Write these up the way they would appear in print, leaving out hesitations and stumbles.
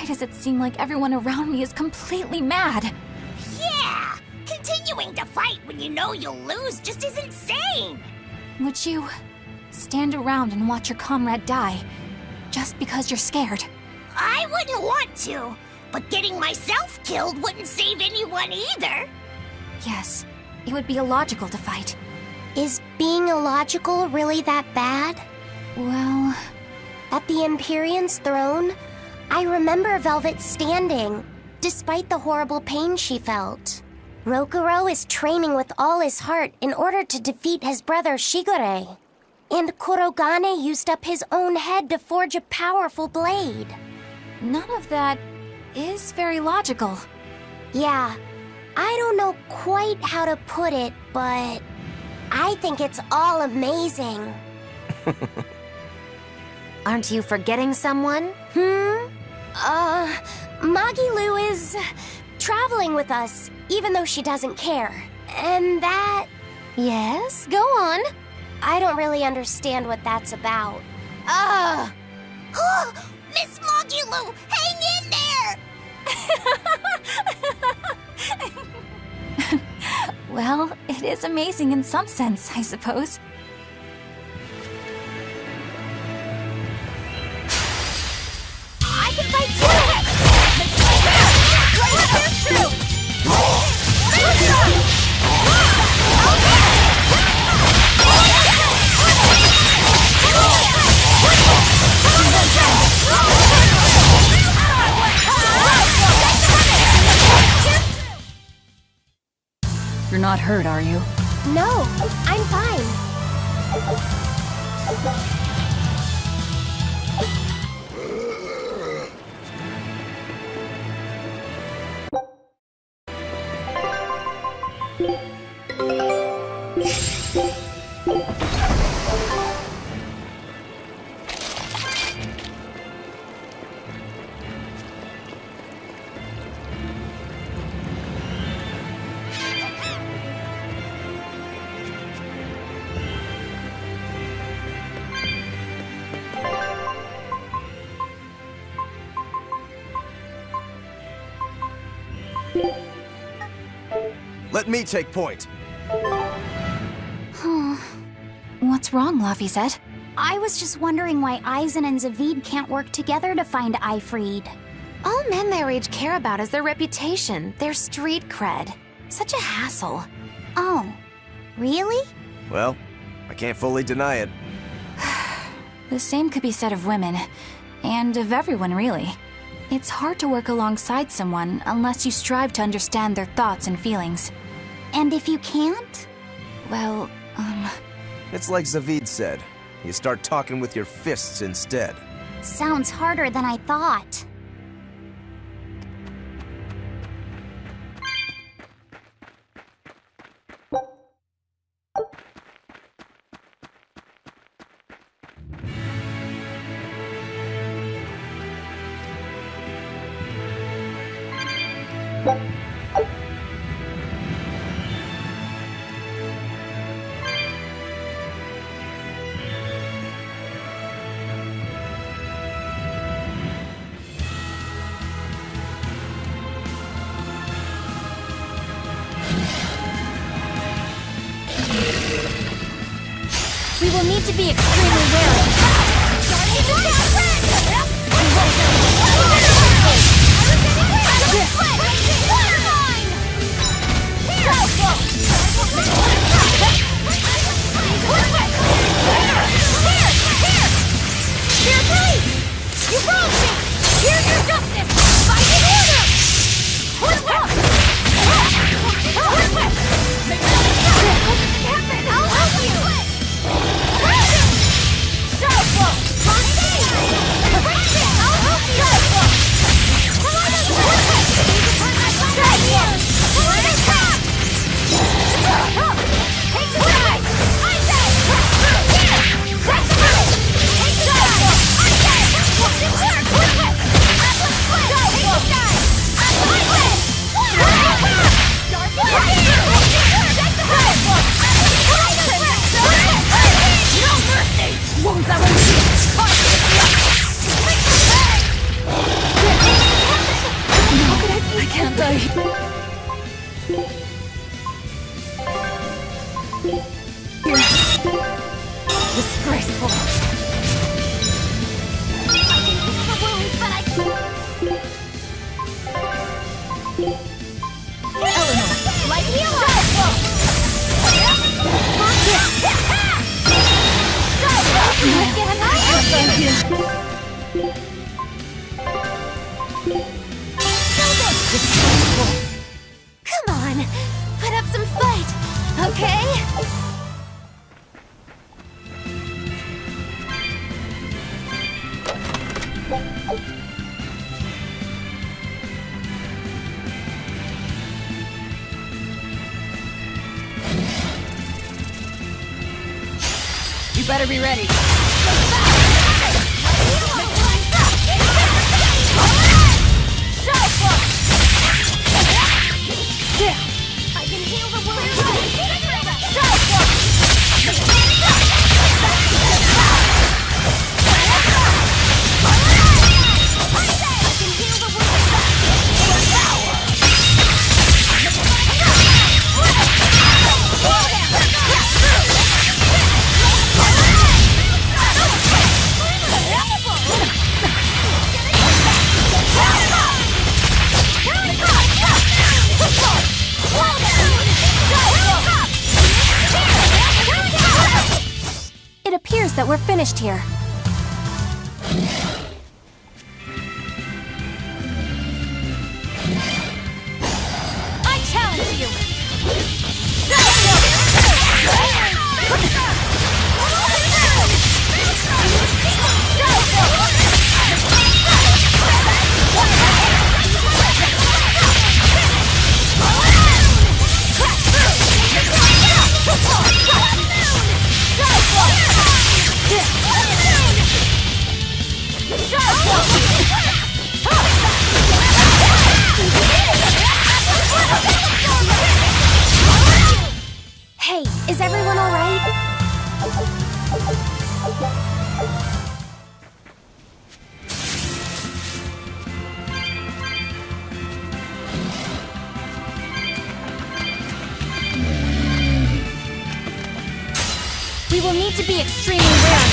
Why does it seem like everyone around me is completely mad? Yeah! Continuing to fight when you know you'll lose just is insane! Would you stand around and watch your comrade die just because you're scared? I wouldn't want to, but getting myself killed wouldn't save anyone either. Yes, it would be illogical to fight. Is being illogical really that bad? Well... At the Empyrean's throne, I remember Velvet standing, despite the horrible pain she felt. Rokuro is training with all his heart in order to defeat his brother Shigure. And Kurogane used up his own head to forge a powerful blade. None of that is very logical. Yeah, I don't know quite how to put it, but I think it's all amazing. Aren't you forgetting someone? Magilu is traveling with us, even though she doesn't care. And that... Yes, go on. I don't really understand what that's about. Miss Magilu, hang in there! Well, it is amazing in some sense, I suppose. I can fight too! You're not hurt, are you? No, I'm fine. Let me take point. What's wrong, Laphicet? I was just wondering why Aizen and Zavid can't work together to find Aifreed. All men their age care about is their reputation, their street cred. Such a hassle. Oh, really? Well, I can't fully deny it. The same could be said of women, and of everyone, really. It's hard to work alongside someone unless you strive to understand their thoughts and feelings. And if you can't? Well, It's like Zavid said. You start talking with your fists instead. Sounds harder than I thought. we will need to be extremely wary. I'll help you! You better be ready. I can heal the wound. It appears that we're finished here. I challenge you! Hey, is everyone all right? We will need to be extremely wary.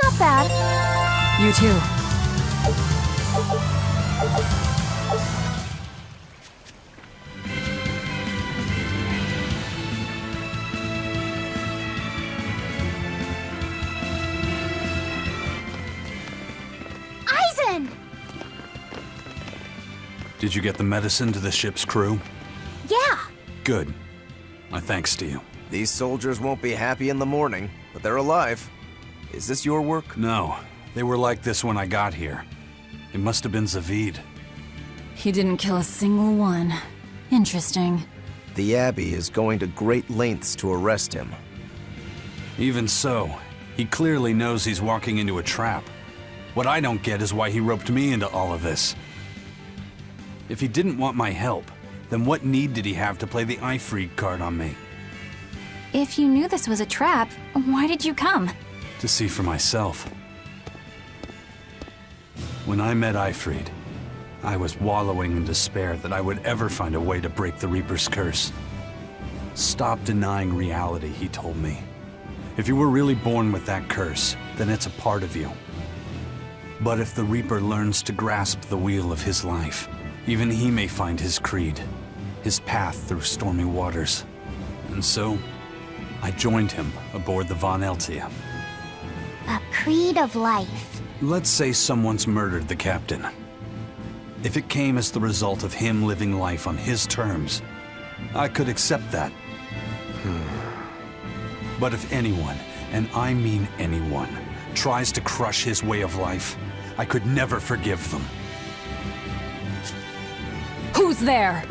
Not bad. You too. Aizen! Did you get the medicine to the ship's crew? Yeah. Good. My thanks to you. These soldiers won't be happy in the morning, but they're alive. Is this your work? No. They were like this when I got here. It must have been Zavid. He didn't kill a single one. Interesting. The Abbey is going to great lengths to arrest him. Even so, he clearly knows he's walking into a trap. What I don't get is why he roped me into all of this. If he didn't want my help, then what need did he have to play the Ifrid card on me? If you knew this was a trap, why did you come? To see for myself. When I met Ifrid, I was wallowing in despair that I would ever find a way to break the Reaper's curse. Stop denying reality, he told me. If you were really born with that curse, then it's a part of you. But if the Reaper learns to grasp the wheel of his life, even he may find his creed, his path through stormy waters. And so, I joined him aboard the Von Eltia. A creed of life. Let's say someone's murdered the captain. If it came as the result of him living life on his terms, I could accept that. But if anyone, and I mean anyone, tries to crush his way of life, I could never forgive them. Who's there?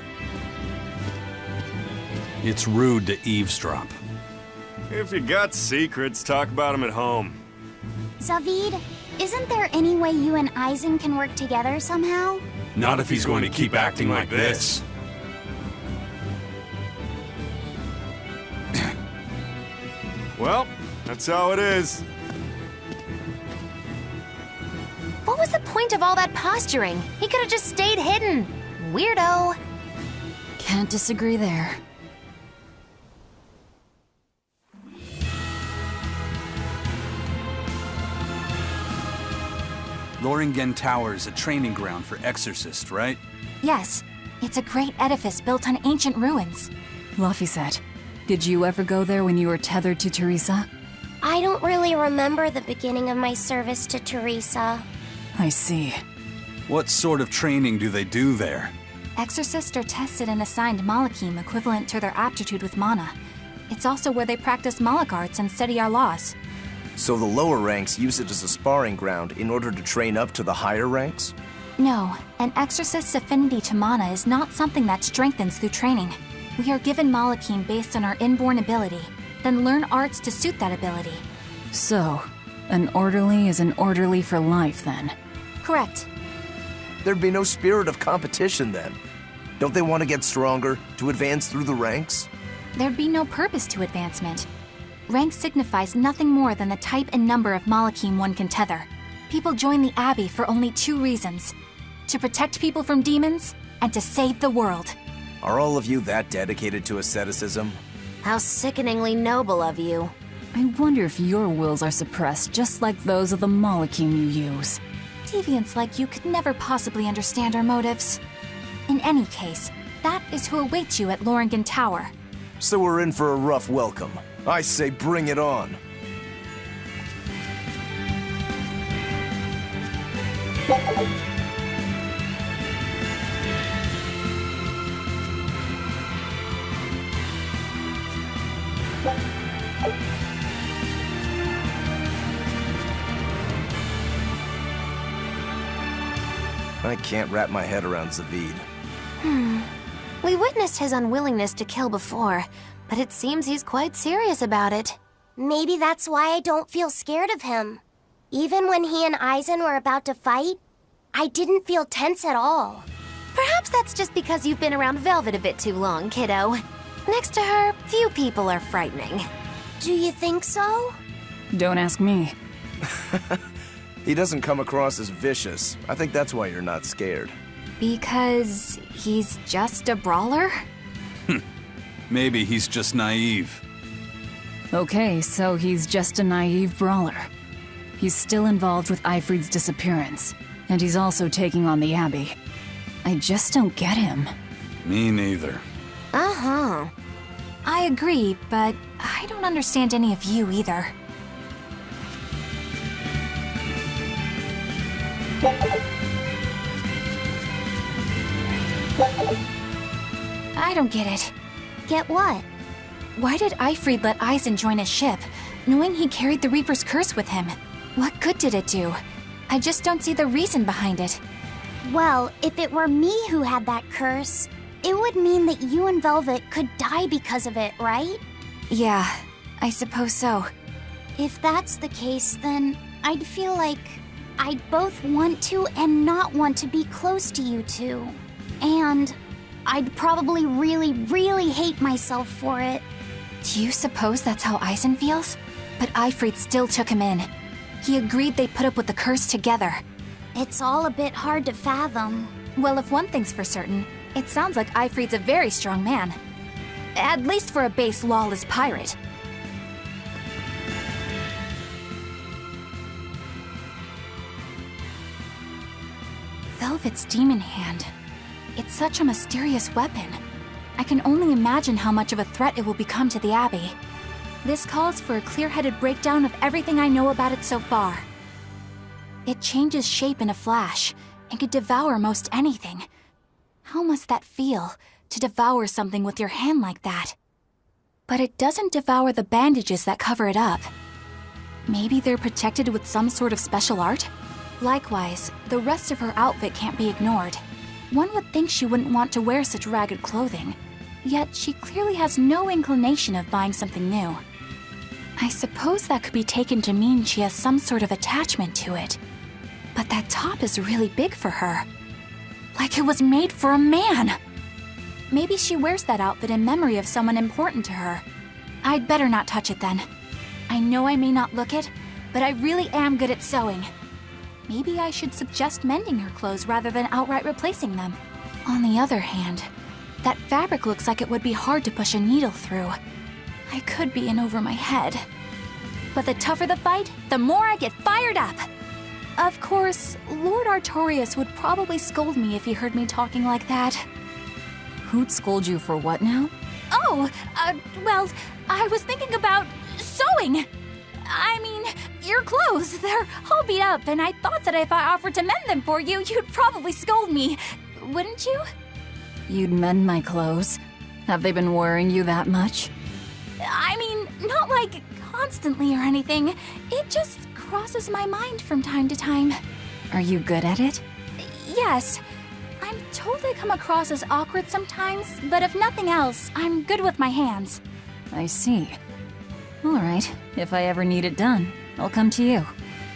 It's rude to eavesdrop. If you got secrets, talk about them at home. Zavid, isn't there any way you and Eisen can work together somehow? Not if he's going to keep acting like this. Well, that's how it is. What was the point of all that posturing? He could have just stayed hidden. Weirdo. Can't disagree there. Loringen Tower is a training ground for exorcists, right? Yes, it's a great edifice built on ancient ruins. Laphicet, did you ever go there when you were tethered to Teresa? I don't really remember the beginning of my service to Teresa. I see. What sort of training do they do there? Exorcists are tested and assigned Malachim equivalent to their aptitude with mana. It's also where they practice Malach arts and study our laws. So the lower ranks use it as a sparring ground in order to train up to the higher ranks? No, an exorcist's affinity to mana is not something that strengthens through training. We are given Malachim based on our inborn ability, then learn arts to suit that ability. So, an orderly is an orderly for life, then? Correct. There'd be no spirit of competition then. Don't they want to get stronger, to advance through the ranks? There'd be no purpose to advancement. Rank signifies nothing more than the type and number of Malachim one can tether. People join the Abbey for only 2 reasons: to protect people from demons, and to save the world. Are all of you that dedicated to asceticism? How sickeningly noble of you. I wonder if your wills are suppressed just like those of the Malachim you use. Deviants like you could never possibly understand our motives. In any case, that is who awaits you at Loringen Tower. So we're in for a rough welcome. I say bring it on. I can't wrap my head around Zavid. We witnessed his unwillingness to kill before, but it seems he's quite serious about it. Maybe that's why I don't feel scared of him. Even when he and Eisen were about to fight, I didn't feel tense at all. Perhaps that's just because you've been around Velvet a bit too long, kiddo. Next to her, few people are frightening. Do you think so? Don't ask me. He doesn't come across as vicious. I think that's why you're not scared. Because he's just a brawler? Maybe he's just naive. Okay, so he's just a naive brawler. He's still involved with Eifried's disappearance, and he's also taking on the Abbey. I just don't get him. Me neither. Uh-huh. I agree, but I don't understand any of you either. I don't get it. Get what? Why did Eifried let Eisen join his ship, knowing he carried the Reaper's curse with him? What good did it do? I just don't see the reason behind it. Well, if it were me who had that curse, it would mean that you and Velvet could die because of it, right? Yeah, I suppose so. If that's the case, then I'd feel like I'd both want to and not want to be close to you two. And I'd probably really, really hate myself for it. Do you suppose that's how Eisen feels? But Eifried still took him in. He agreed they put up with the curse together. It's all a bit hard to fathom. Well, if one thing's for certain, it sounds like Eifried's a very strong man. At least for a base, lawless pirate. Velvet's demon hand. It's such a mysterious weapon. I can only imagine how much of a threat it will become to the Abbey. This calls for a clear-headed breakdown of everything I know about it so far. It changes shape in a flash, and could devour most anything. How must that feel, to devour something with your hand like that? But it doesn't devour the bandages that cover it up. Maybe they're protected with some sort of special art? Likewise, the rest of her outfit can't be ignored. One would think she wouldn't want to wear such ragged clothing, yet she clearly has no inclination of buying something new. I suppose that could be taken to mean she has some sort of attachment to it. But that top is really big for her. Like it was made for a man. Maybe she wears that outfit in memory of someone important to her. I'd better not touch it then. I know I may not look it, but I really am good at sewing. Maybe I should suggest mending her clothes rather than outright replacing them. On the other hand, that fabric looks like it would be hard to push a needle through. I could be in over my head. But the tougher the fight, the more I get fired up. Of course, Lord Artorias would probably scold me if he heard me talking like that. Who'd scold you for what now? Oh, well, I was thinking about sewing. I mean, your clothes, they're all beat up, and I thought that if I offered to mend them for you, you'd probably scold me. Wouldn't you? You'd mend my clothes? Have they been worrying you that much? I mean, not like constantly or anything. It just crosses my mind from time to time. Are you good at it? Yes. I'm told I come across as awkward sometimes, but if nothing else, I'm good with my hands. I see. All right, if I ever need it done, I'll come to you.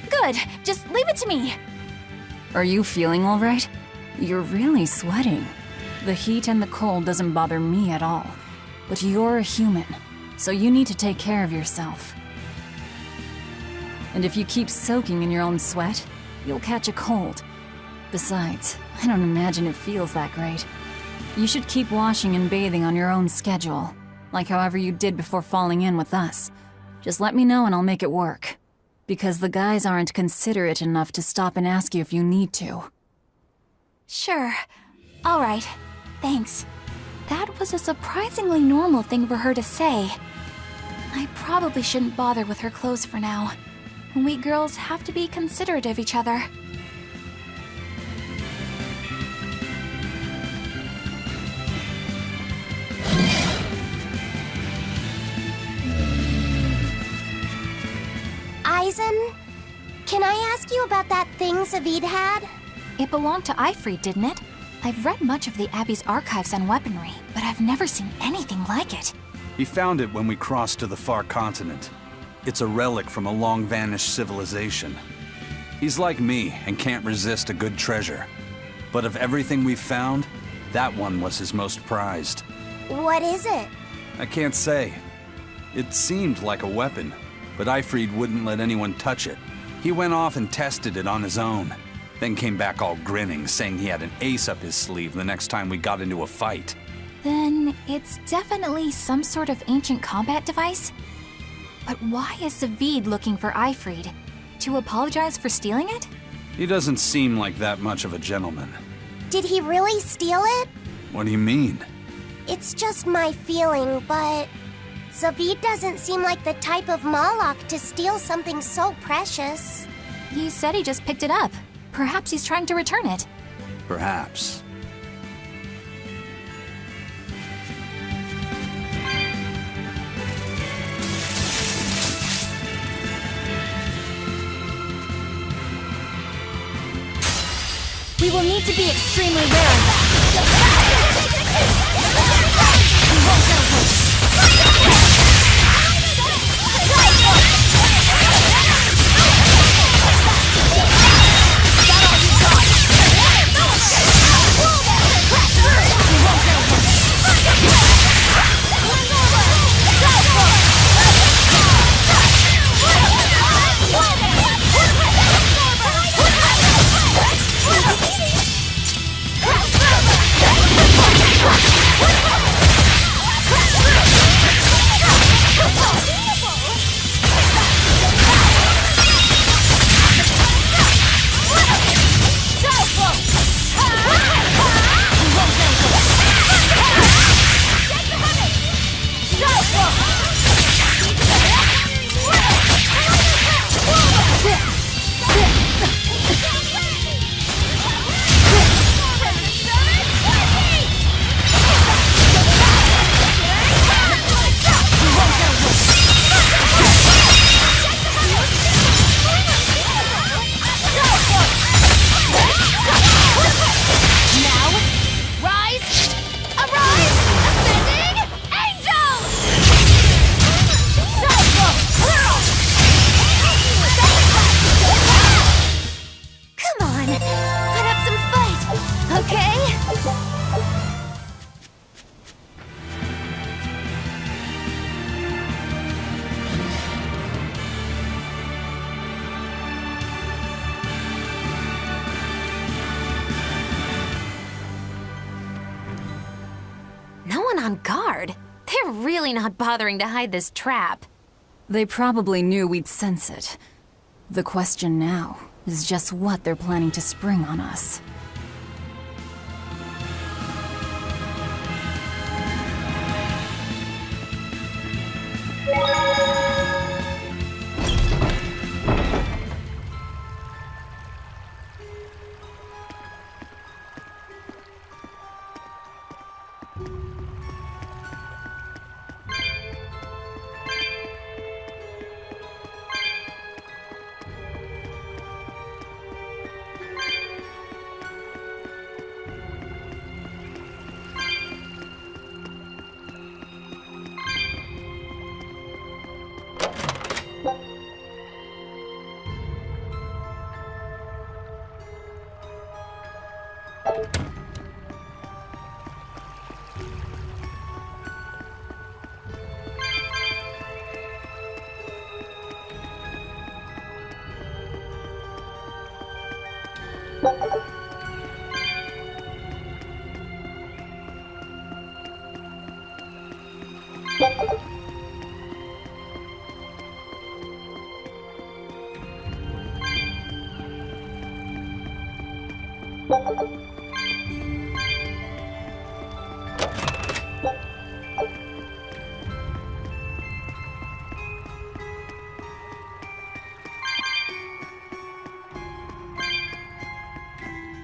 Good, just leave it to me. Are you feeling all right? You're really sweating. The heat and the cold doesn't bother me at all. But you're a human, so you need to take care of yourself. And if you keep soaking in your own sweat, you'll catch a cold. Besides, I don't imagine it feels that great. You should keep washing and bathing on your own schedule, like however you did before falling in with us. Just let me know and I'll make it work. Because the guys aren't considerate enough to stop and ask you if you need to. Sure. All right. Thanks. That was a surprisingly normal thing for her to say. I probably shouldn't bother with her clothes for now. We girls have to be considerate of each other. Aizen, can I ask you about that thing Zavid had? It belonged to Ifrid, didn't it? I've read much of the Abbey's archives on weaponry, but I've never seen anything like it. He found it when we crossed to the far continent. It's a relic from a long-vanished civilization. He's like me and can't resist a good treasure. But of everything we've found, that one was his most prized. What is it? I can't say. It seemed like a weapon, but Ifrid wouldn't let anyone touch it. He went off and tested it on his own, then came back all grinning, saying he had an ace up his sleeve the next time we got into a fight. Then it's definitely some sort of ancient combat device? But why is Zavid looking for Ifrid? To apologize for stealing it? He doesn't seem like that much of a gentleman. Did he really steal it? What do you mean? It's just my feeling, but Zavid doesn't seem like the type of Malak to steal something so precious. He said he just picked it up. Perhaps he's trying to return it. Perhaps. We will need to be extremely wary. They're really not bothering to hide this trap. They probably knew we'd sense it. The question now is just what they're planning to spring on us.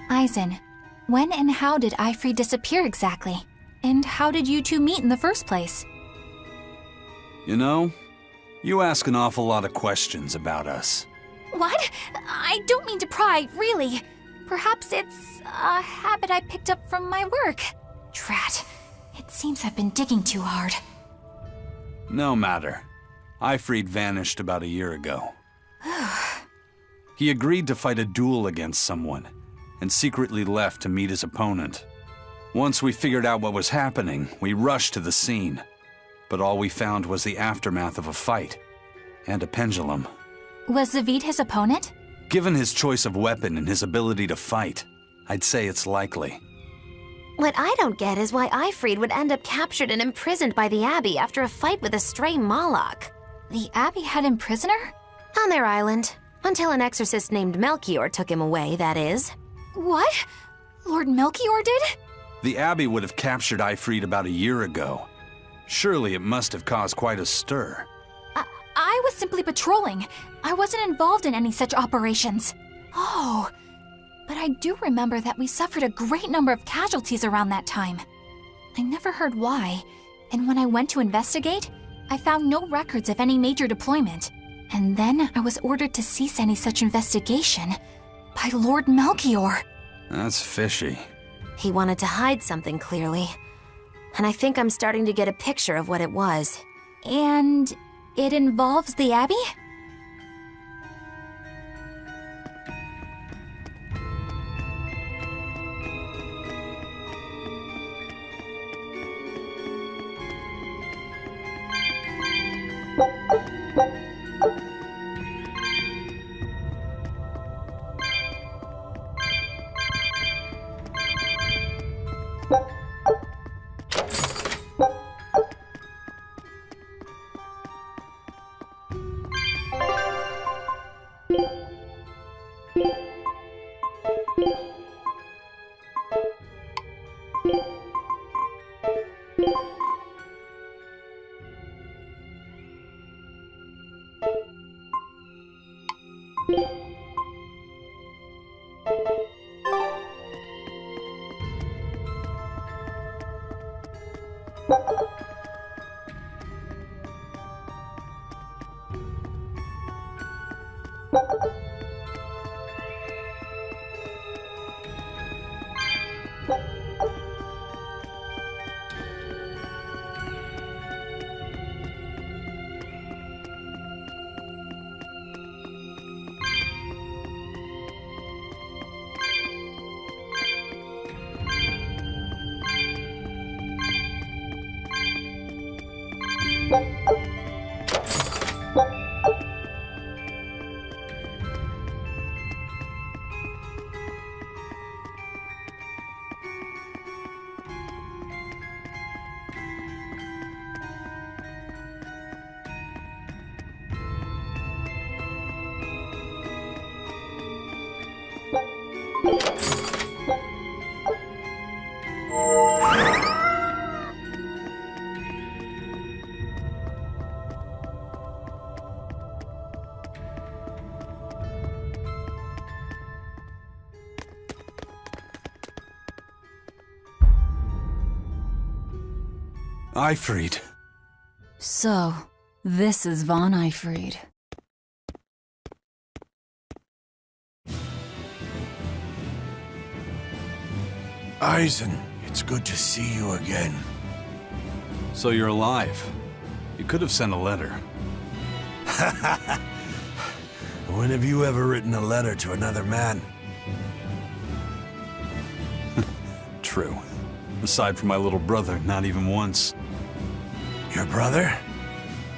Aizen, when and how did Ifri disappear exactly? And how did you two meet in the first place? You know, you ask an awful lot of questions about us. What? I don't mean to pry, really. Perhaps it's a habit I picked up from my work. Drat. It seems I've been digging too hard. No matter. Ifrid vanished about a year ago. He agreed to fight a duel against someone, and secretly left to meet his opponent. Once we figured out what was happening, we rushed to the scene. But all we found was the aftermath of a fight, and a pendulum. Was Zavid his opponent? Given his choice of weapon and his ability to fight, I'd say it's likely. What I don't get is why Ifrid would end up captured and imprisoned by the Abbey after a fight with a stray Moloch. The Abbey had him prisoner? On their island. Until an exorcist named Melchior took him away, that is. What? Lord Melchior did? The Abbey would have captured Ifrid about a year ago. Surely it must have caused quite a stir. I was simply patrolling. I wasn't involved in any such operations. Oh, but I do remember that we suffered a great number of casualties around that time. I never heard why, and when I went to investigate, I found no records of any major deployment. And then I was ordered to cease any such investigation by Lord Melchior. That's fishy. He wanted to hide something, clearly. And I think I'm starting to get a picture of what it was. And it involves the Abbey? Eifried. So, this is Von Eifried. Eisen, it's good to see you again. So you're alive. You could have sent a letter. When have you ever written a letter to another man? True. Aside from my little brother, not even once. Your brother?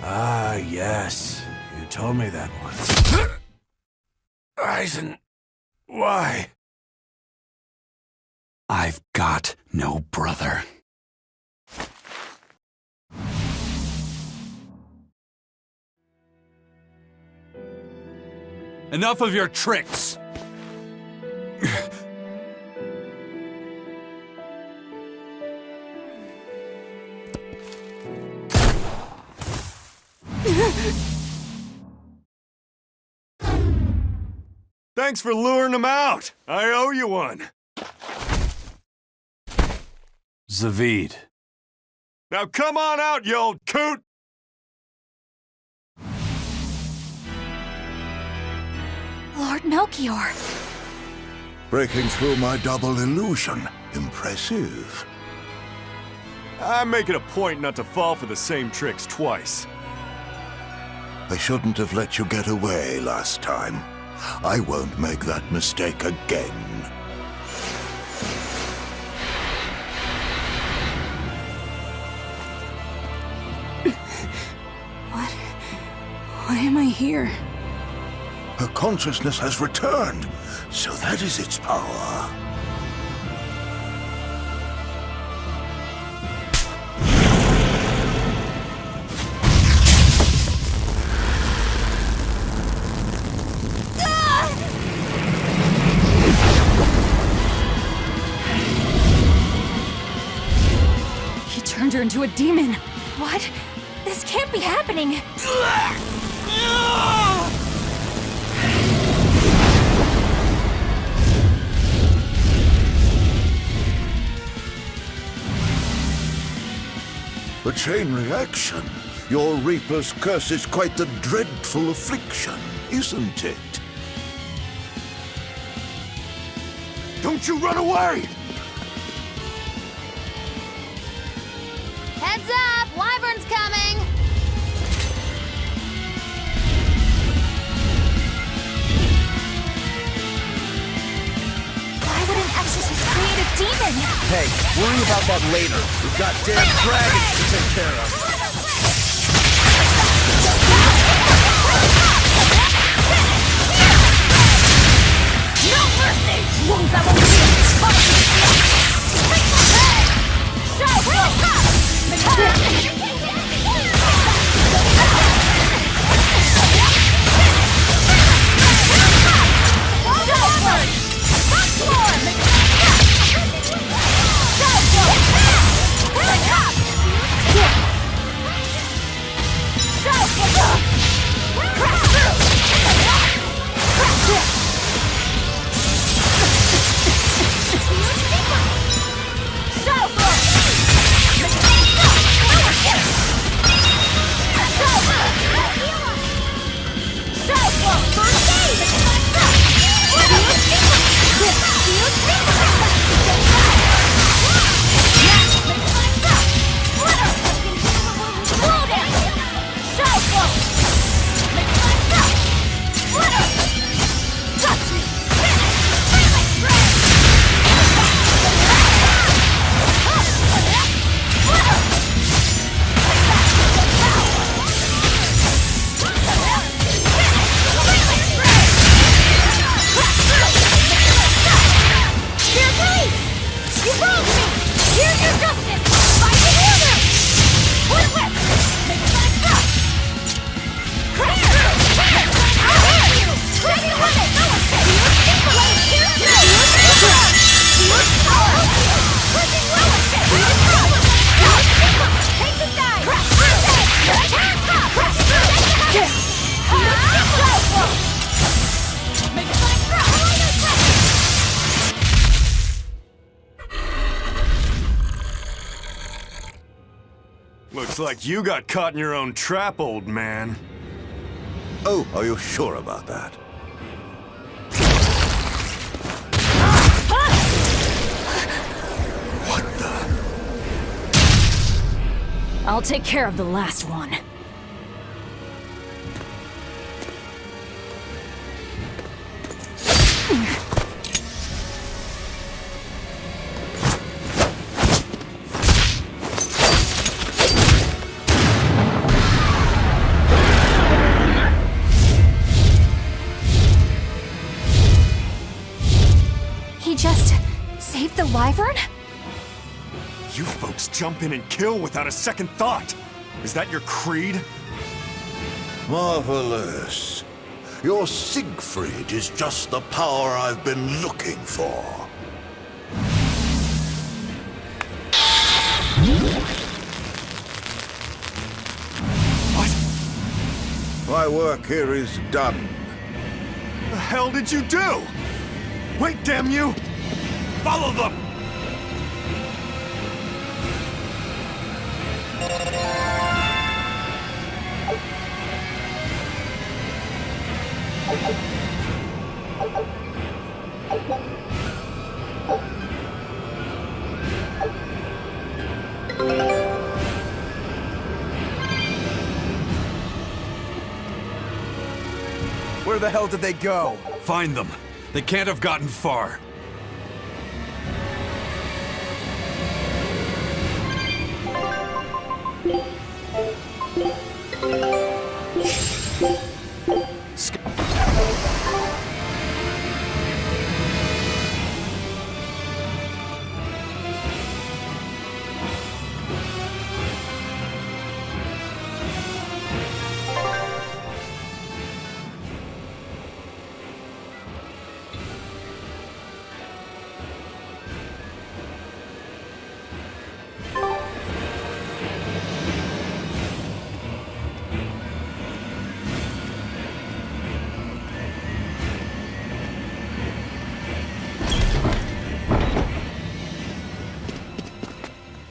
Ah, yes. You told me that once. Eisen, why? I've got no brother. Enough of your tricks! Thanks for luring him out. I owe you one. Zavid. Now come on out, you old coot! Lord Melchior. Breaking through my double illusion. Impressive. I make it a point not to fall for the same tricks twice. I shouldn't have let you get away last time. I won't make that mistake again. Why am I here? Her consciousness has returned, so that is its power. He turned her into a demon. What? This can't be happening. A chain reaction. Your Reaper's curse is quite the dreadful affliction, isn't it? Don't you run away! Heads up! Wyvern's coming! Why would an exorcist create a demon? Hey, worry about that later. We've got damn dragons to take care of. No mercy! Wounds that won't be exposed! Looks like you got caught in your own trap, old man. Oh, are you sure about that? What the? I'll take care of the last one. He just saved the wyvern? You folks jump in and kill without a second thought. Is that your creed? Marvelous. Your Siegfried is just the power I've been looking for. What? My work here is done. The hell did you do? Wait, damn you! Follow them! Where the hell did they go? Find them. They can't have gotten far.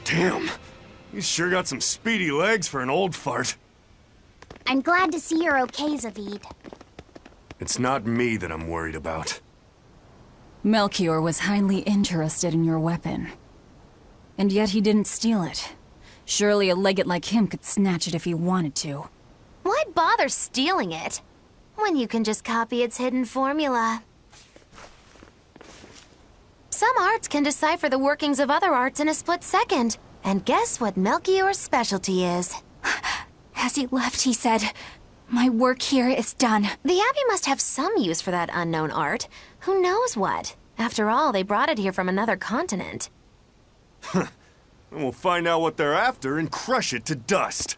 Damn, you sure got some speedy legs for an old fart. I'm glad to see you're okay, Zavid. It's not me that I'm worried about. Melchior was highly interested in your weapon. And yet he didn't steal it. Surely a legate like him could snatch it if he wanted to. Why bother stealing it when you can just copy its hidden formula? Some arts can decipher the workings of other arts in a split second. And guess what Melchior's specialty is? As he left, he said, "My work here is done." The Abbey must have some use for that unknown art. Who knows what? After all, they brought it here from another continent. And we'll find out what they're after and crush it to dust.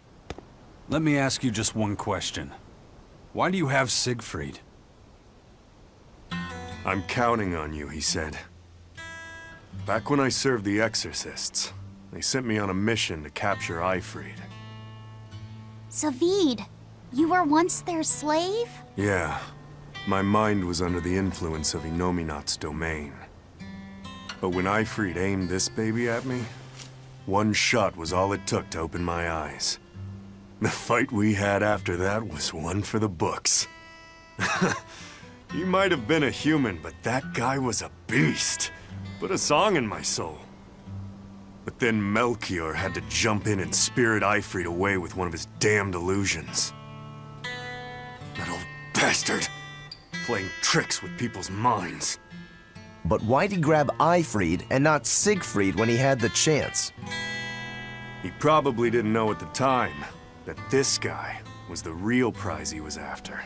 Let me ask you just one question. Why do you have Siegfried? I'm counting on you, he said. Back when I served the Exorcists, they sent me on a mission to capture Eifried. Zavid, you were once their slave? Yeah. My mind was under the influence of Inominat's domain. But when Eifried aimed this baby at me, one shot was all it took to open my eyes. The fight we had after that was one for the books. He might have been a human, but that guy was a beast. Put a song in my soul. But then Melchior had to jump in and spirit Eifried away with one of his damned illusions. That old bastard! Playing tricks with people's minds. But why'd he grab Eifried and not Siegfried when he had the chance? He probably didn't know at the time that this guy was the real prize he was after.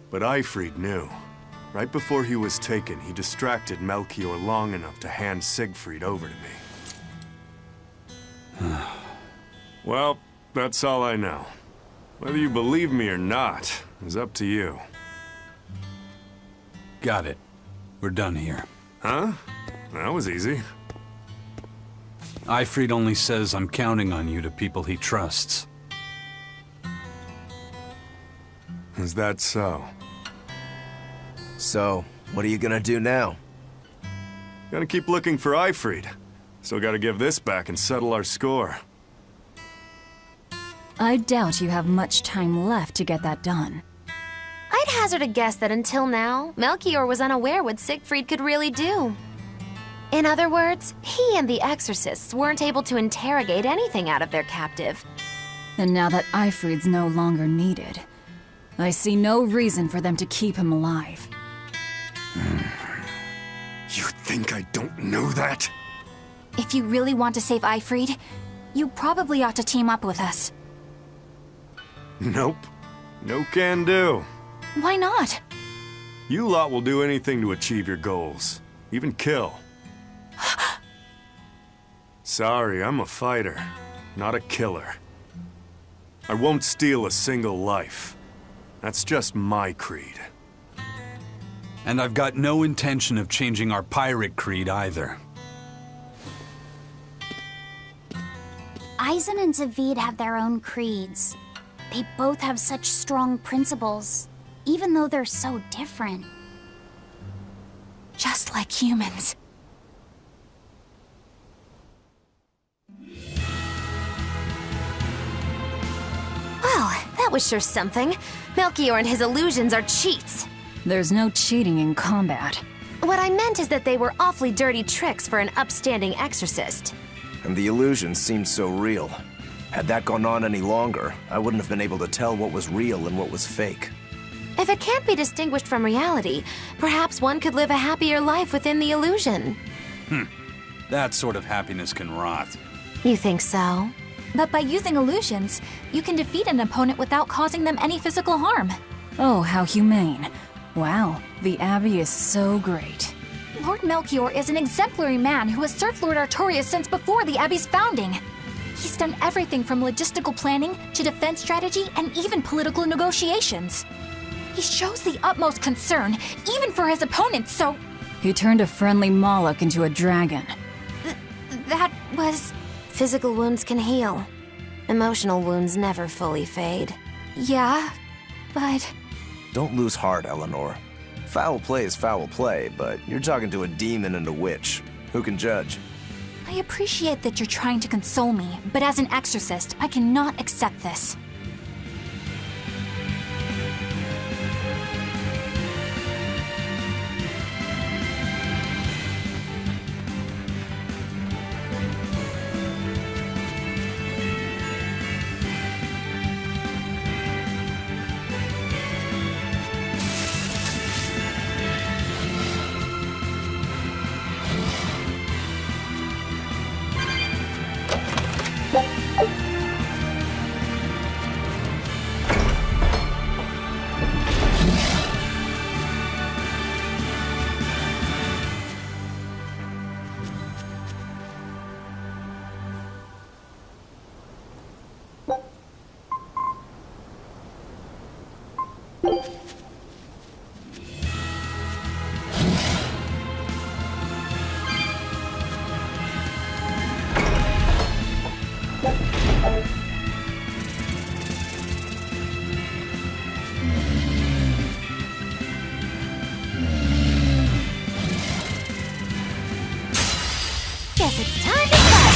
But Eifried knew. Right before he was taken, he distracted Melchior long enough to hand Siegfried over to me. Well, that's all I know. Whether you believe me or not is up to you. Got it. We're done here. Huh? That was easy. Eifried only says I'm counting on you to people he trusts. Is that so? So, what are you gonna do now? Gotta keep looking for Eifried. Still gotta give this back and settle our score. I doubt you have much time left to get that done. I'd hazard a guess that until now, Melchior was unaware what Siegfried could really do. In other words, he and the exorcists weren't able to interrogate anything out of their captive. And now that Eifried's no longer needed, I see no reason for them to keep him alive. You think I don't know that? If you really want to save Eifried, you probably ought to team up with us. Nope. No can do. Why not? You lot will do anything to achieve your goals. Even kill. Sorry, I'm a fighter, not a killer. I won't steal a single life. That's just my creed. And I've got no intention of changing our pirate creed either. Eisen and Zavid have their own creeds. They both have such strong principles, even though they're so different. Just like humans. Well, that was sure something. Melchior and his illusions are cheats. There's no cheating in combat. What I meant is that they were awfully dirty tricks for an upstanding exorcist. And the illusions seemed so real. Had that gone on any longer, I wouldn't have been able to tell what was real and what was fake. If it can't be distinguished from reality, perhaps one could live a happier life within the illusion. That sort of happiness can rot. You think so? But by using illusions, you can defeat an opponent without causing them any physical harm. Oh, how humane. Wow, the Abbey is so great. Lord Melchior is an exemplary man who has served Lord Artorias since before the Abbey's founding. He's done everything from logistical planning to defense strategy and even political negotiations. He shows the utmost concern, even for his opponents, so... He turned a friendly Moloch into a dragon. That was... Physical wounds can heal. Emotional wounds never fully fade. Yeah, but... Don't lose heart, Eleanor. Foul play is foul play, but you're talking to a demon and a witch. Who can judge? I appreciate that you're trying to console me, but as an exorcist, I cannot accept this. Guess it's time to fight!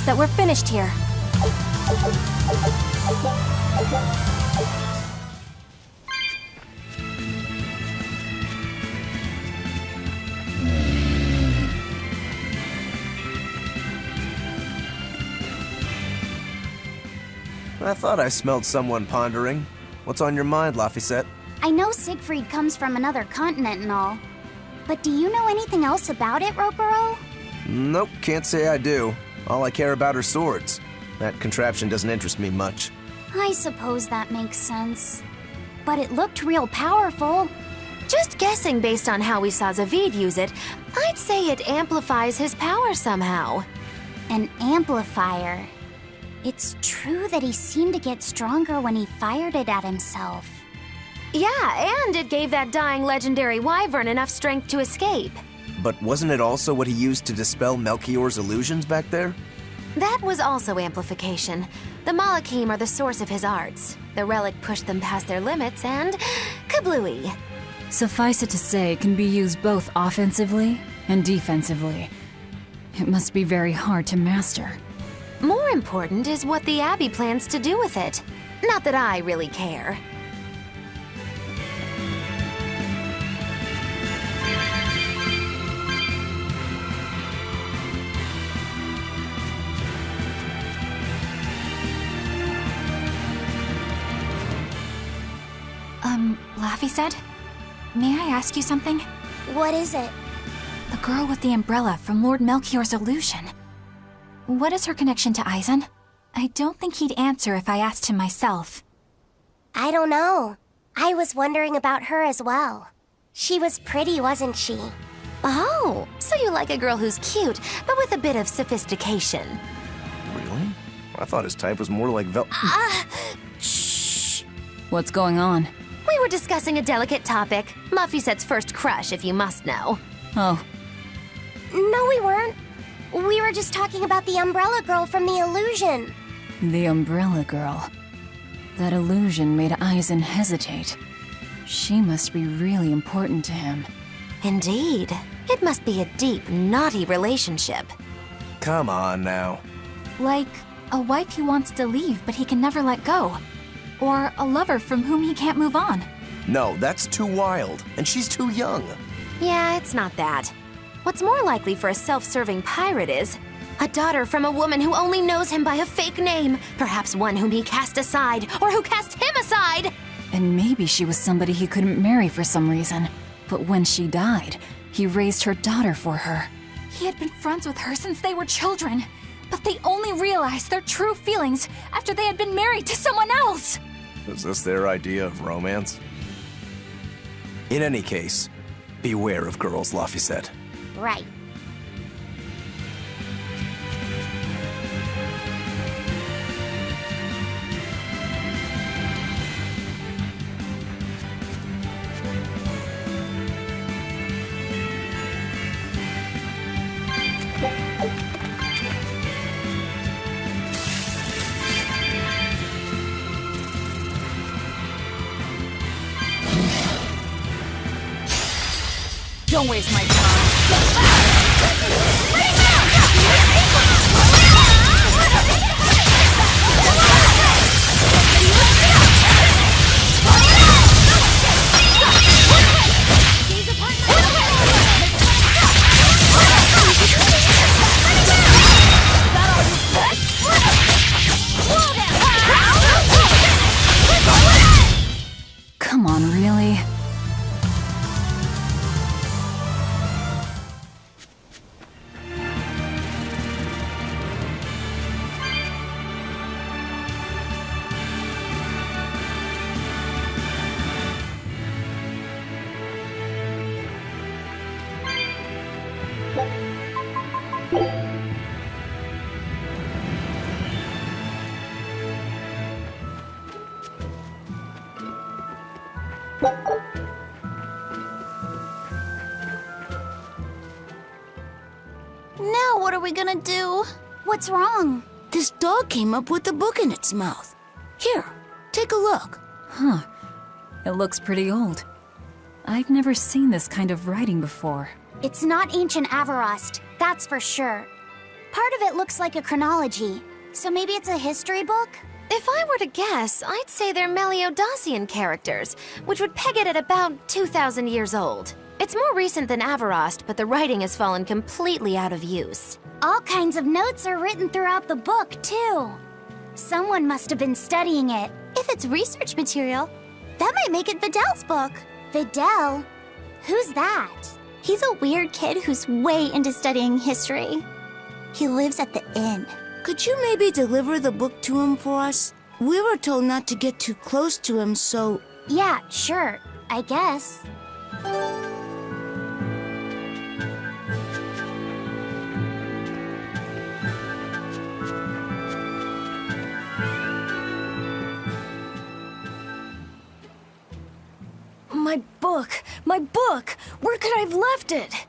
That we're finished here. I thought I smelled someone pondering. What's on your mind, Laphicet? I know Siegfried comes from another continent and all. But do you know anything else about it, Rokuro? Nope, can't say I do. All I care about are swords. That contraption doesn't interest me much. I suppose that makes sense. But it looked real powerful. Just guessing based on how we saw Zavid use it, I'd say it amplifies his power somehow. An amplifier. It's true that he seemed to get stronger when he fired it at himself. Yeah, and it gave that dying legendary wyvern enough strength to escape. But wasn't it also what he used to dispel Melchior's illusions back there? That was also amplification. The Malachim are the source of his arts. The relic pushed them past their limits and kablooey. Suffice it to say, it can be used both offensively and defensively. It must be very hard to master. More important is what the Abbey plans to do with it. Not that I really care. Laphicet? May I ask you something? What is it? The girl with the umbrella from Lord Melchior's illusion. What is her connection to Aizen? I don't think he'd answer if I asked him myself. I don't know. I was wondering about her as well. She was pretty, wasn't she? Oh, so you like a girl who's cute, but with a bit of sophistication. Really? I thought his type was more like Shh. What's going on? We were discussing a delicate topic. Laphicet's first crush, if you must know. Oh. No, we weren't. We were just talking about the umbrella girl from the illusion. The umbrella girl. That illusion made Aizen hesitate. She must be really important to him. Indeed. It must be a deep, naughty relationship. Come on now. Like a wife he wants to leave but he can never let go. Or a lover from whom he can't move on. No, that's too wild, and she's too young. Yeah, it's not that. What's more likely for a self-serving pirate is a daughter from a woman who only knows him by a fake name, perhaps one whom he cast aside, or who cast him aside! And maybe she was somebody he couldn't marry for some reason. But when she died, he raised her daughter for her. He had been friends with her since they were children, but they only realized their true feelings after they had been married to someone else! Is this their idea of romance? In any case, beware of girls, Laphicet. Right. Don't waste my time. Come on, really? Now what are we gonna do? What's wrong? This dog came up with a book in its mouth. Here, take a look. Huh. It looks pretty old. I've never seen this kind of writing before. It's not ancient Avarost, that's for sure. Part of it looks like a chronology, so maybe it's a history book? If I were to guess, I'd say they're Meliodasian characters, which would peg it at about 2,000 years old. It's more recent than Avarost, but the writing has fallen completely out of use. All kinds of notes are written throughout the book, too. Someone must have been studying it. If it's research material, that might make it Videl's book. Videl? Who's that? He's a weird kid who's way into studying history. He lives at the inn. Could you maybe deliver the book to him for us? We were told not to get too close to him, so... Yeah, sure. I guess. My book! My book! Where could I have left it?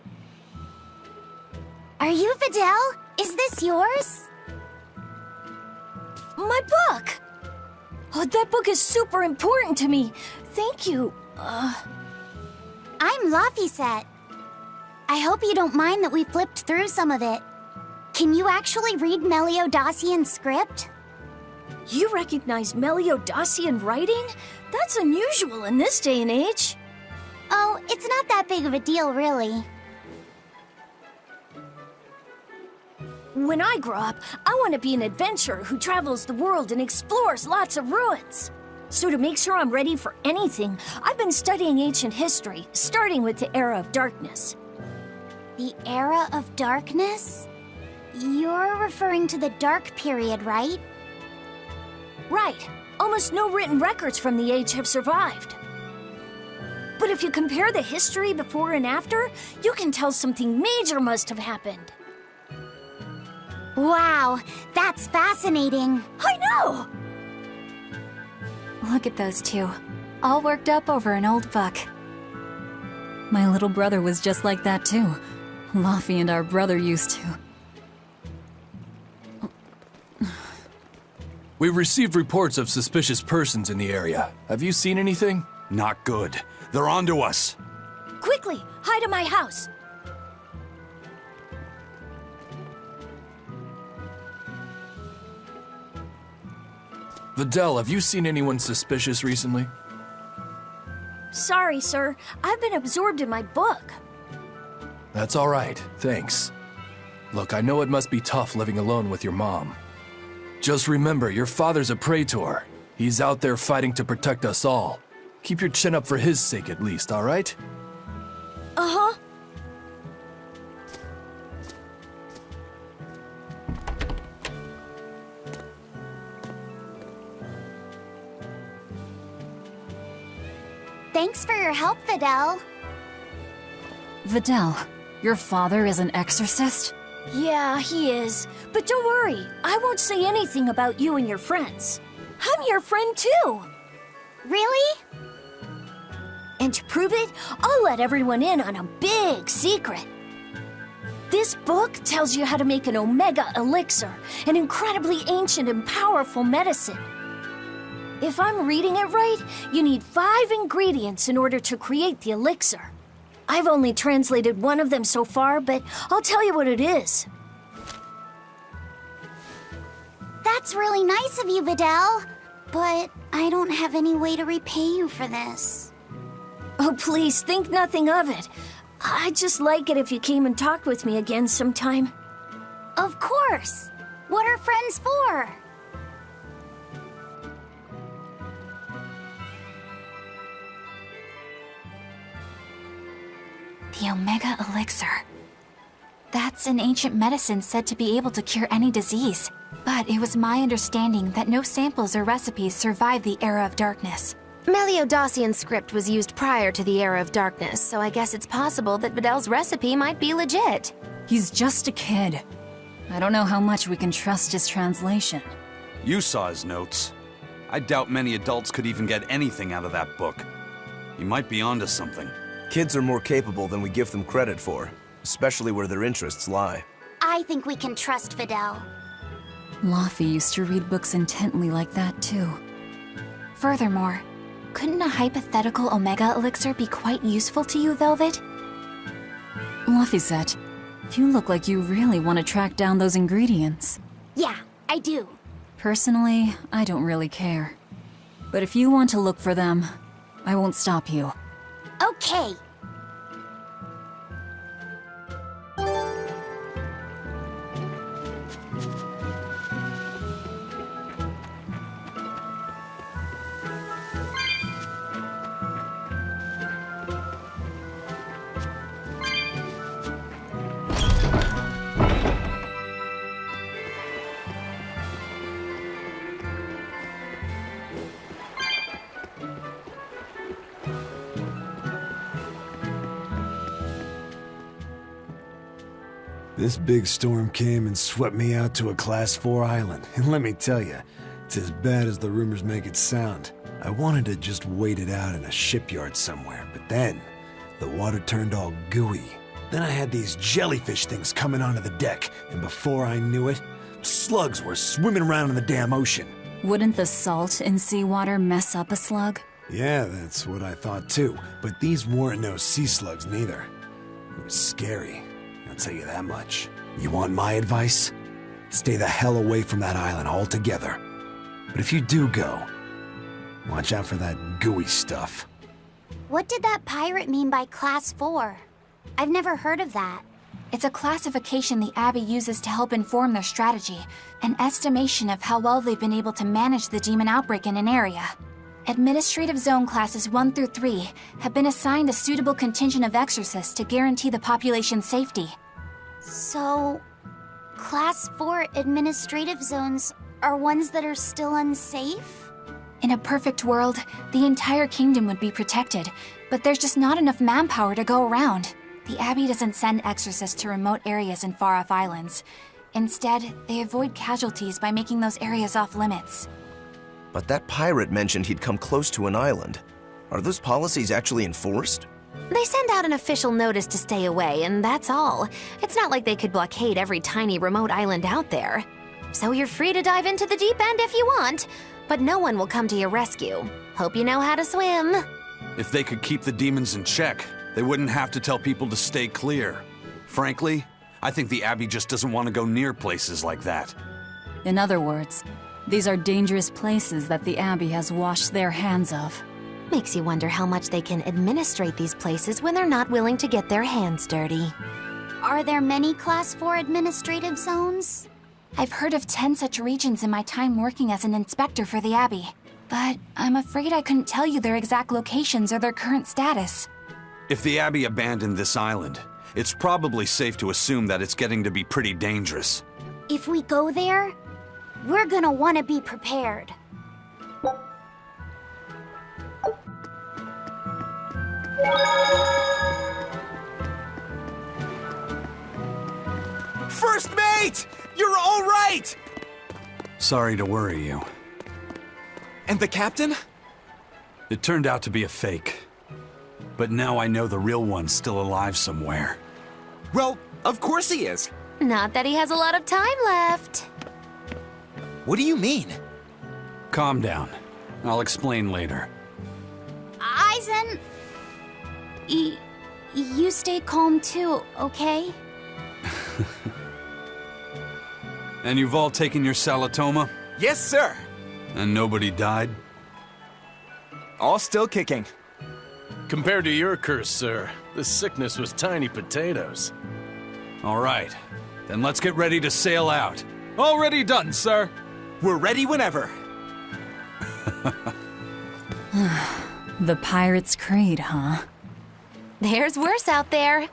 Are you Videl? Is this yours? My book! Oh, that book is super important to me. Thank you. I'm Laphicet. I hope you don't mind that we flipped through some of it. Can you actually read Meliodacian script? You recognize Meliodacian writing? That's unusual in this day and age. Oh, it's not that big of a deal, really. When I grow up, I want to be an adventurer who travels the world and explores lots of ruins. So to make sure I'm ready for anything, I've been studying ancient history, starting with the Era of Darkness. The Era of Darkness? You're referring to the Dark Period, right? Right. Almost no written records from the age have survived. But if you compare the history before and after, you can tell something major must have happened. Wow, that's fascinating. I know! Look at those two, all worked up over an old book. My little brother was just like that too. Laffy and our brother used to. We received reports of suspicious persons in the area. Have you seen anything? Not good. They're onto us. Quickly, hide in my house. Videl, have you seen anyone suspicious recently? Sorry, sir. I've been absorbed in my book. That's all right, thanks. Look, I know it must be tough living alone with your mom. Just remember, your father's a praetor. He's out there fighting to protect us all. Keep your chin up for his sake at least, all right? Uh-huh. Thanks for your help, Videl. Videl, your father is an exorcist? Yeah, he is. But don't worry, I won't say anything about you and your friends. I'm your friend too. Really? And to prove it, I'll let everyone in on a big secret. This book tells you how to make an Omega Elixir, an incredibly ancient and powerful medicine. If I'm reading it right, you need 5 ingredients in order to create the elixir. I've only translated one of them so far, but I'll tell you what it is. That's really nice of you, Videl. But I don't have any way to repay you for this. Oh, please, think nothing of it. I'd just like it if you came and talked with me again sometime. Of course. What are friends for? The Omega Elixir. That's an ancient medicine said to be able to cure any disease. But it was my understanding that no samples or recipes survived the Era of Darkness. Meliodacian script was used prior to the Era of Darkness, so I guess it's possible that Videl's recipe might be legit. He's just a kid. I don't know how much we can trust his translation. You saw his notes. I doubt many adults could even get anything out of that book. He might be onto something. Kids are more capable than we give them credit for, especially where their interests lie. I think we can trust Videl. Laffy used to read books intently like that too. Furthermore, couldn't a hypothetical Omega Elixir be quite useful to you, Velvet? Laphicet, you look like you really want to track down those ingredients. Yeah, I do. Personally, I don't really care. But if you want to look for them, I won't stop you. Okay. This big storm came and swept me out to a Class 4 island, and let me tell you, it's as bad as the rumors make it sound. I wanted to just wait it out in a shipyard somewhere, but then the water turned all gooey. Then I had these jellyfish things coming onto the deck, and before I knew it, slugs were swimming around in the damn ocean. Wouldn't the salt in seawater mess up a slug? Yeah, that's what I thought too, but these weren't no sea slugs neither. It was scary, I'll tell you that much. You want my advice? Stay the hell away from that island altogether. But if you do go, watch out for that gooey stuff. What did that pirate mean by Class 4? I've never heard of that. It's a classification the Abbey uses to help inform their strategy, an estimation of how well they've been able to manage the demon outbreak in an area. Administrative Zone Classes 1 through 3 have been assigned a suitable contingent of exorcists to guarantee the population's safety. So, Class 4 administrative zones are ones that are still unsafe? In a perfect world, the entire kingdom would be protected, but there's just not enough manpower to go around. The Abbey doesn't send exorcists to remote areas and far-off islands. Instead, they avoid casualties by making those areas off-limits. But that pirate mentioned he'd come close to an island. Are those policies actually enforced? They send out an official notice to stay away, and that's all. It's not like they could blockade every tiny remote island out there. So you're free to dive into the deep end if you want, but no one will come to your rescue. Hope you know how to swim. If they could keep the demons in check, they wouldn't have to tell people to stay clear. Frankly, I think the Abbey just doesn't want to go near places like that. In other words, these are dangerous places that the Abbey has washed their hands of. Makes you wonder how much they can administrate these places when they're not willing to get their hands dirty. Are there many Class 4 administrative zones? I've heard of 10 such regions in my time working as an inspector for the Abbey, but I'm afraid I couldn't tell you their exact locations or their current status. If the Abbey abandoned this island, it's probably safe to assume that it's getting to be pretty dangerous. If we go there, we're gonna want to be prepared. First mate! You're all right! Sorry to worry you. And the captain? It turned out to be a fake. But now I know the real one's still alive somewhere. Well, of course he is. Not that he has a lot of time left. What do you mean? Calm down. I'll explain later. Aizen... You stay calm too, okay? And you've all taken your Salatoma? Yes, sir. And nobody died? All still kicking. Compared to your curse, sir, this sickness was tiny potatoes. All right. Then let's get ready to sail out. Already done, sir. We're ready whenever. The Pirate's Creed, huh? There's worse out there.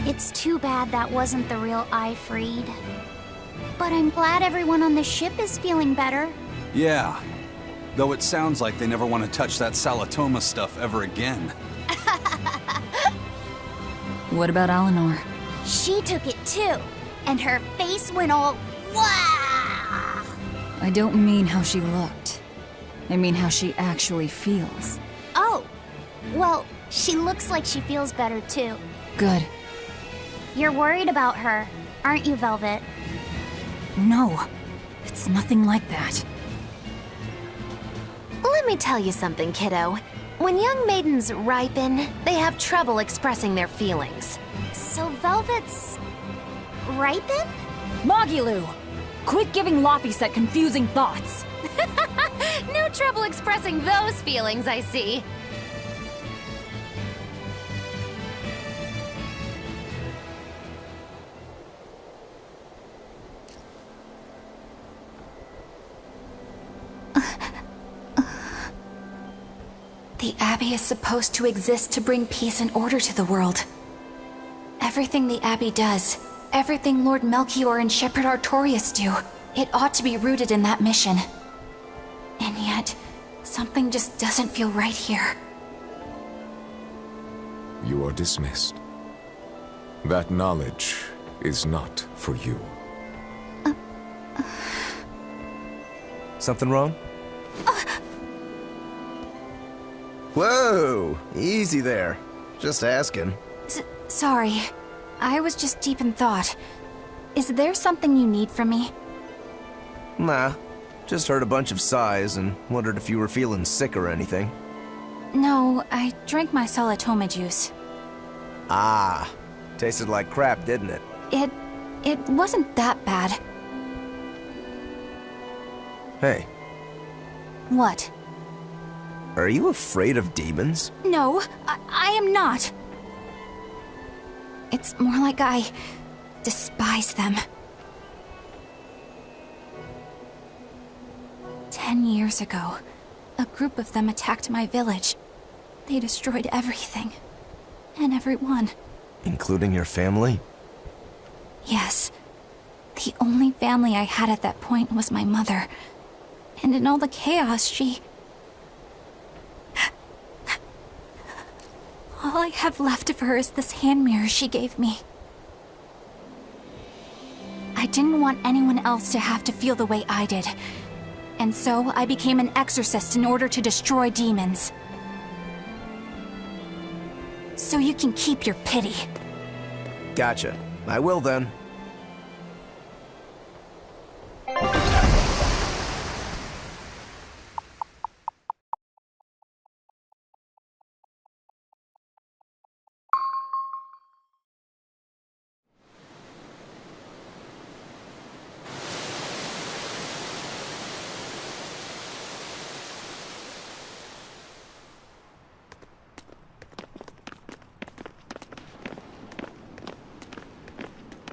It's too bad that wasn't the real Ifreed. But I'm glad everyone on the ship is feeling better. Yeah. Though it sounds like they never want to touch that Salatoma stuff ever again. What about Eleanor? She took it too, and her face went all wow. I don't mean how she looked. I mean how she actually feels. Oh, well, she looks like she feels better too. Good. You're worried about her, aren't you, Velvet? No, it's nothing like that. Let me tell you something, kiddo. When young maidens ripen, they have trouble expressing their feelings. So Velvet's... ripen? Magilu! Quit giving Laphicet confusing thoughts! No trouble expressing those feelings, I see. The Abbey is supposed to exist to bring peace and order to the world. Everything the Abbey does, everything Lord Melchior and Shepherd Artorias do, it ought to be rooted in that mission. And yet, something just doesn't feel right here. You are dismissed. That knowledge is not for you. Something wrong? Whoa! Easy there. Just asking. Sorry. I was just deep in thought. Is there something you need from me? Nah. Just heard a bunch of sighs and wondered if you were feeling sick or anything. No, I drank my Salatoma juice. Ah. Tasted like crap, didn't it? It wasn't that bad. Hey. What? Are you afraid of demons? No, I am not. It's more like I despise them. 10 years ago, a group of them attacked my village. They destroyed everything. And everyone. Including your family? Yes. The only family I had at that point was my mother. And in all the chaos, she... All I have left of her is this hand mirror she gave me. I didn't want anyone else to have to feel the way I did. And so I became an exorcist in order to destroy demons. So you can keep your pity. Gotcha. I will then.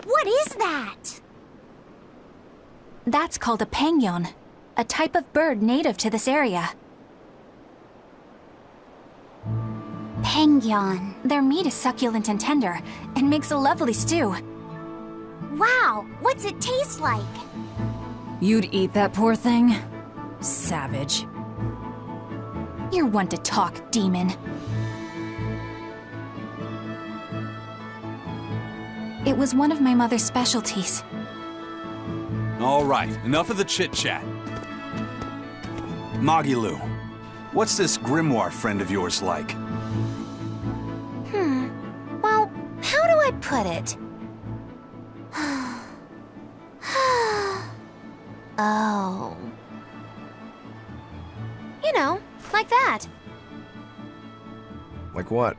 What is that? That's called a penguin, a type of bird native to this area. Penguin. Their meat is succulent and tender, and makes a lovely stew. Wow, what's it taste like? You'd eat that poor thing? Savage. You're one to talk, demon. It was one of my mother's specialties. All right, enough of the chit-chat. Magilu, what's this grimoire friend of yours like? Well, how do I put it? Oh. You know, like that. Like what?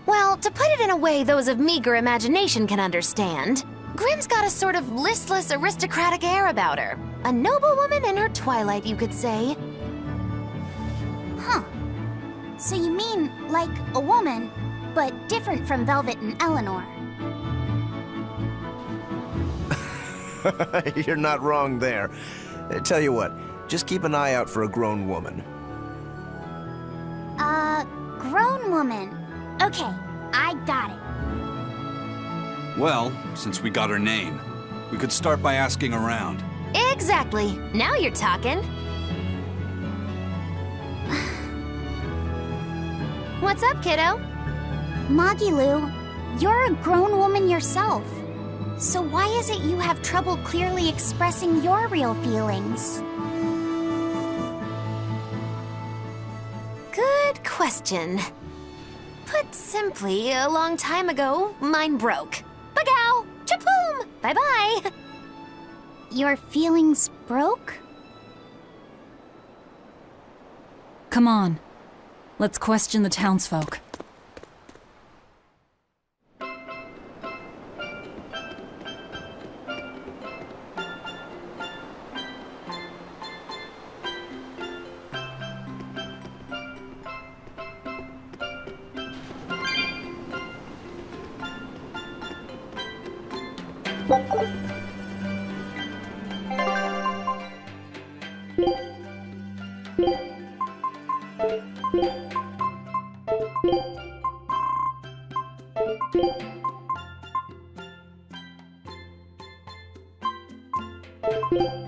Well, to put it in a way those of meager imagination can understand, Grimm's got a sort of listless, aristocratic air about her. A noble woman in her twilight, you could say. Huh. So you mean like a woman, but different from Velvet and Eleanor. You're not wrong there. Tell you what, just keep an eye out for a grown woman. Grown woman. Okay, I got it. Well, since we got her name, we could start by asking around. Exactly. Now you're talking. What's up, kiddo? Magilu, you're a grown woman yourself. So why is it you have trouble clearly expressing your real feelings? Good question. Put simply, a long time ago, mine broke. Bagow! Chapoom! Bye-bye! Your feelings broke? Come on. Let's question the townsfolk. You